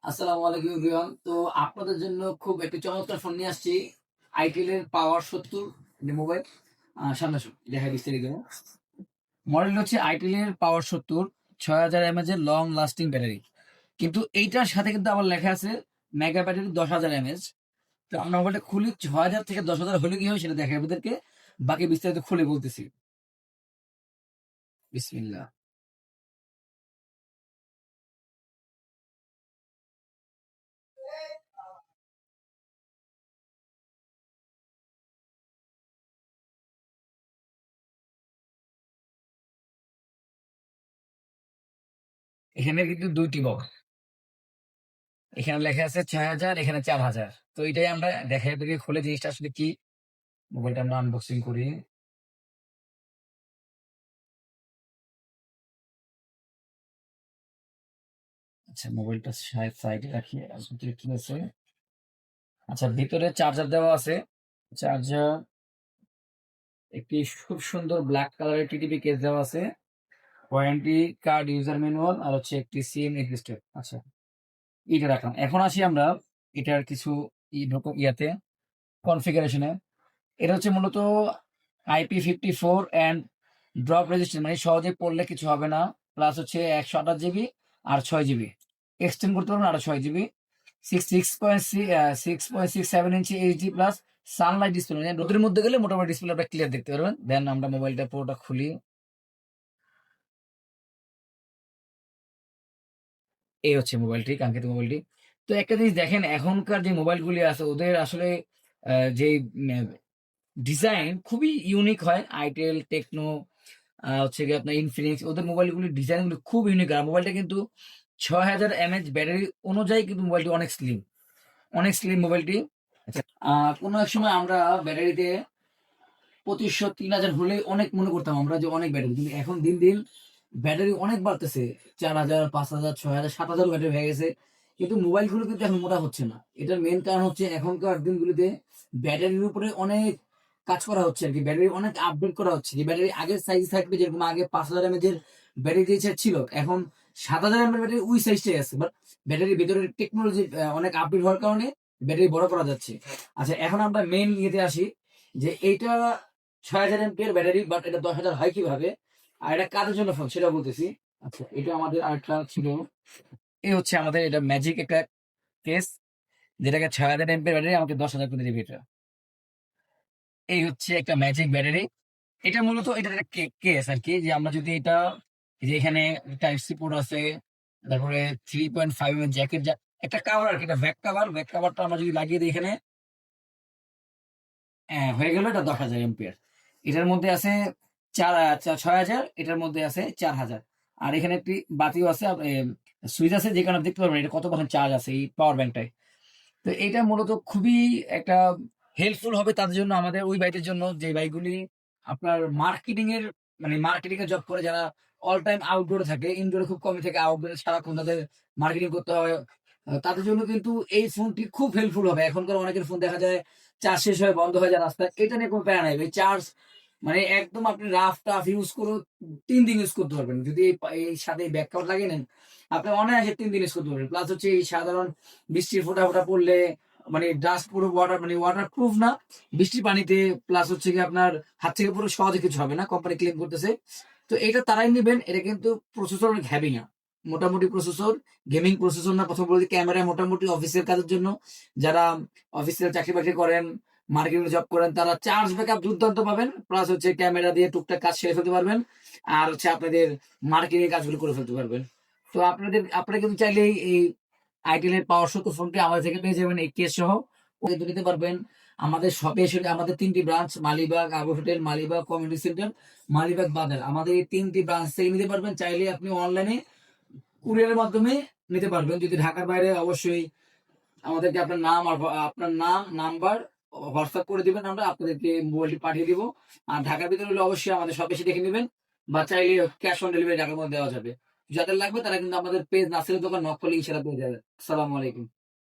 আসসালামু আলাইকুম এভরিওয়ান। তো আপনাদের জন্য খুব একটি চমৎকার ফোন নিয়ে আসছি। আইটেল এর পাওয়ার 70 মোবাইল। সামনে আসুন দেখাই বিস্তারিত। মডেল হচ্ছে আইটেল এর পাওয়ার 70, 6000 এমএএচ এর লং লাস্টিং ব্যাটারি। কিন্তু এইটার সাথে কিন্তু আবার লেখা আছে মেগা ব্যাটারি 10,000 এমএএচ। তো আমরা মোবাইলটা খুলি, 6000 থেকে 10,000 হলে কি হয় সেটা দেখাই আপনাদেরকে। বাকি বিস্তারিত খুলে বলতেছি। বিসমিল্লাহ। এখানে কিন্তু দুইটি বক্স। এখানে লেখা আছে 6000, এখানে 4000। তো এটাই আমরা দেখাই আপনাদেরকে খুলে জিনিসটা আসলে কি। মোবাইলটা আমরা আনবক্সিং করি। আচ্ছা, মোবাইলটা সাইডে রাখি। আর ভিতরে কি আছে? আচ্ছা, ভিতরে চার্জার দেওয়া আছে। চার্জার, একটি খুব সুন্দর ব্ল্যাক কালারের টিটিপি কেস দেওয়া আছে। ওয়ারেন্টি কার্ড, ইউজার ম্যানুয়াল, আর হচ্ছে একটি সিম এক্সিস্টেড। আচ্ছা, এটা রাখলাম। এখন আসি আমরা এটার কিছু ইয়াতে, কনফিগারেশনে। এটা হচ্ছে মূলত IP54 অ্যান্ড ড্রপ রেজিস্ট্যান্ট, মানে সহজে পড়লে কিছু হবে না। প্লাস হচ্ছে 128 জিবি আর 6 জিবি এক্সটেন্ড করতে পারবেন, আরো 6 জিবি। 6.67 ইঞ্চি এইচডি প্লাস সানলাইট ডিসপ্লে, মানে রোদের মধ্যে গেলে মোটামুটি ডিসপ্লে আপনারা ক্লিয়ার দেখতে পারবেন। দেন আমরা মোবাইলটা পুরোটা খুলি। এই হচ্ছে মোবাইলটি, কাঙ্ক্ষিত মোবাইলটি। তো একটা জিনিস দেখেন, এখনকার যে মোবাইলগুলি আছে ওদের আসলে যে ডিজাইন খুবই ইউনিক হয়। আইটেল, টেকনো, হচ্ছে গিয়ে আপনার ইনফিনিক্স, ওদের মোবাইলগুলির ডিজাইনগুলো খুব ইউনিক। আর মোবাইলটা কিন্তু 6000 এমএএচ ব্যাটারি অনুযায়ী কিন্তু মোবাইলটি অনেক স্লিম, অনেক স্লিম মোবাইলটি। কোনো এক সময় আমরা ব্যাটারিতে 2500 3000 হলে অনেক মনে করতাম আমরা যে অনেক ব্যাটারি, কিন্তু এখন দিন দিন ব্যাটারি অনেক বাড়তেছে। 4000, 5000, 6000, 7000 ব্যাটারি হয়ে গেছে। কিন্তু মোবাইলগুলো কিন্তু এখন মোটা হচ্ছে না। এটার মেন কারণ হচ্ছে এখনকার দিনগুলিতে ব্যাটারির উপরে অনেক কাজ করা হচ্ছে আর কি। ব্যাটারি অনেক আপডেট করা হচ্ছে। যে ব্যাটারি আগের সাইজ থাকবে, যেরকম আগে 5000 এমএএচ এর ব্যাটারি যে সেট ছিল, এখন 7000 এমএএচ ব্যাটারি ওই সাইজটাই আছে। বাট ব্যাটারির ভিতরে টেকনোলজি অনেক আপডেট হওয়ার কারণে ব্যাটারি বড় করা যাচ্ছে। আচ্ছা, এখন আমরা মেন ইয়েতে আসি, যে এইটা 6000 এমপিয়ার ব্যাটারি, বাট এটা 10,000 হয় কিভাবে, আর এটা কাদের জন্য ফোন সেটা বলতেছি। আচ্ছা, এটা আমাদের আরেকটা ছিল। এই হচ্ছে আমাদের এটা ম্যাজিক একটা কেস, যেটাকে 6000 এমপিয়ার ব্যাটারি আমাকে 10,000 করে দিবে এটা। এই হচ্ছে একটা ম্যাজিক ব্যাটারি। এটা মূলত এটা একটা কেস আর কি, যে আমরা যদি এটা, যে এখানে টাইপ সি পোর্ট আছে, তারপরে 3.5 জ্যাকেট, একটা কাভার আর কি, এটা ব্যাক কাভারটা আমরা যদি লাগিয়ে দিই এখানে, হ্যাঁ, হয়ে গেল এটা 10,000 এমপিয়ার। এটার মধ্যে আছে 6,000, এটার মধ্যে আছে 4,000। আর এখানে একটি বাতিও আছে, সুইচ আছে, যে কারণে দেখতে পারবেন এটা কত পার্সেন্ট চার্জ আছে এই পাওয়ার ব্যাংকটায়। তো এটা মূলত খুবই একটা হেল্পফুল হবে তাদের জন্য, আমাদের ওই বাইকের জন্য যে বাইকগুলি আপনার মার্কেটিং এর, মানে মার্কেটিং এর জব করে, যারা অল টাইম আউটডোরে থাকে, ইনডোরে খুব কমই থাকে, আউটডোরে সারাক্ষণ তাদের মার্কেটিং করতে হয়। তাদের জন্য কিন্তু এই ফোনটি খুব হেল্পফুল হবে। এখনকার অনেকের ফোন দেখা যায় চার্জ শেষ হয়ে বন্ধ হয়ে যায় রাস্তায়, এটা নিয়ে কোনো প্যারা নাই। এই চার্জ মানে একদম আপনি রাফ টাফ ইউজ করো, 3 দিন ইউজ করতে পারবেন। যদি এই সাথে ব্যাক কভার লাগিয়ে নেন, আপনি অনায়াসে 3 দিন ইউজ করতে পারবেন। প্লাস হচ্ছে এই সাধারণ বৃষ্টির ফোঁটা ফোঁটা পড়লে, মানে ডাস্ট পুরো ওয়াটার, মানে ওয়াটার প্রুফ না, বৃষ্টির পানিতে, প্লাস হচ্ছে কি আপনার হাত থেকে পুরো সহজে কিছু হবে না, কোম্পানি ক্লেম করতেছে। তো এটা তারাই নেবেন। এটা কিন্তু প্রসেসর অনেক হ্যাভি না, মোটামুটি প্রসেসর, গেমিং প্রসেসর না। প্রথম বলতে ক্যামেরা মোটামুটি অফিসের কাজের জন্য, যারা অফিসিয়াল চাকরি বাকরি করেন, মার্কেটিং জব করেন, তারা চার্জ ব্যাকআপ দুর্দান্ত পাবেন। প্লাস হচ্ছে ক্যামেরা দিয়ে টুকটাক কাজ সেরে ফেলতে পারবেন। আর হচ্ছে আপনাদের মার্কেটিং কাজগুলো করে ফেলতে পারবেন। তো আপনারা কিন্তু চাইলে এই আইটেল এর পাওয়ার 70 ফোনটি আমাদের থেকে পেয়ে যাবেন এই কেস সহ। ওকে নিতে পারবেন আমাদের শপে এসে। আমাদের 3টি branch, Malibagh, Abu hotel, Malibagh community centre, Malibagh বাজার, আমাদের এই 3টি ব্রাঞ্চ থেকে নিতে পারবেন। চাইলে আপনি অনলাইনে কুরিয়ারের মাধ্যমে নিতে পারবেন। যদি ঢাকার বাইরে, অবশ্যই আমাদেরকে আপনার নাম নাম্বার হোয়াটসঅ্যাপ করে দিবেন, আমরা আপনাদেরকে মোবাইলটি পাঠিয়ে দিব। আর ঢাকার ভিতরে হলে অবশ্যই আমাদের শপে এসে দেখে নেবেন, বা চাইলে ক্যাশ অন ডেলিভারি ঢাকার মধ্যে দেওয়া যাবে। যাদের লাগবে তারা কিন্তু আমাদের পেজ নাসিরের দোকান নক করলে ইনশাআল্লাহ পেয়ে যাবে। আসসালামু আলাইকুম।